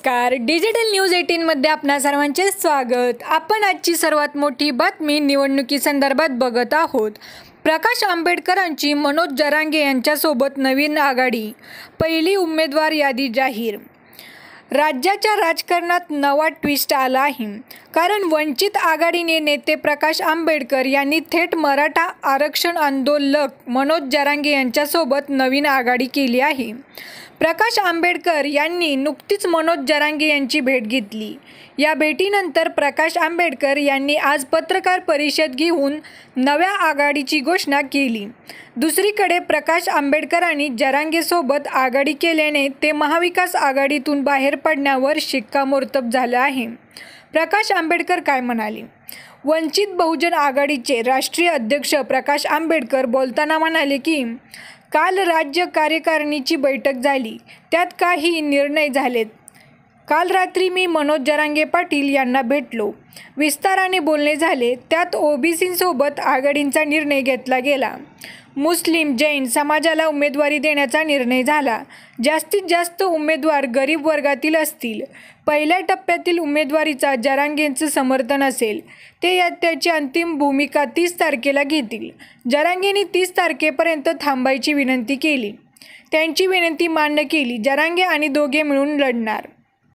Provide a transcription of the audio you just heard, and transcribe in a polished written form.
नमस्कार, digital news 18 मध्ये आपणा सर्वांचे स्वागत। आपण आजची सर्वात मोठी बातमी निवडणुकीसंदर्भात बघत आहोत। प्रकाश आंबेडकरांची मनोज जरांगे यांच्यासोबत नवीन आघाडी, पहिली उमेदवार यादी जाहीर। राज्याच्या राजकारणात नवा ट्विस्ट आला आहे, कारण वंचित आघाडीने नेते प्रकाश आंबेडकर यांनी थेट मराठा आरक्षण आंदोलक मनोज जरांगे यांच्यासोबत नवीन आघाडी केली आहे। प्रकाश आंबेडकर यांनी नुकतीच मनोज जरांगे यांची भेट घेतली। या भेटीनंतर प्रकाश आंबेडकर यांनी आज पत्रकार परिषद घेऊन नव्या आघाडीची घोषणा केली। दुसरीकडे प्रकाश आंबेडकरांनी जरांगेसोबत आघाडी केल्याने ते महाविकास आघाडीतून बाहेर पडण्यावर शिक्कामोर्तब झालं आहे। प्रकाश आंबेडकर काय म्हणाले? वंचित बहुजन आघाडीचे राष्ट्रीय अध्यक्ष प्रकाश आंबेडकर बोलताना म्हणाले की काल राज्य कार्यकारिणीची बैठक झाली, त्यात काही निर्णय झालेत। काल रात्री मी मनोज जरांगे पाटील यांना भेटलो, विस्ताराने बोलणे झाले, त्यात ओबीसींसोबत आघाडीचा निर्णय घेतला गेला। मुस्लिम जैन समाजाला उमेदवारी देण्याचा निर्णय झाला। जास्तीत जास्त उमेदवार गरीब वर्गातील असतील। पहिल्या टप्प्यातील उमेदवारीचा जरांगेंचं समर्थन असेल। ते त्याची अंतिम भूमिका 30 तारखेला घेतील। जरांगेंनी 30 तारखेपर्यंत थांबायची विनंती केली। त्यांची विनंती मान्य केली। जरांगे आणि दोघे मिळून लढणार।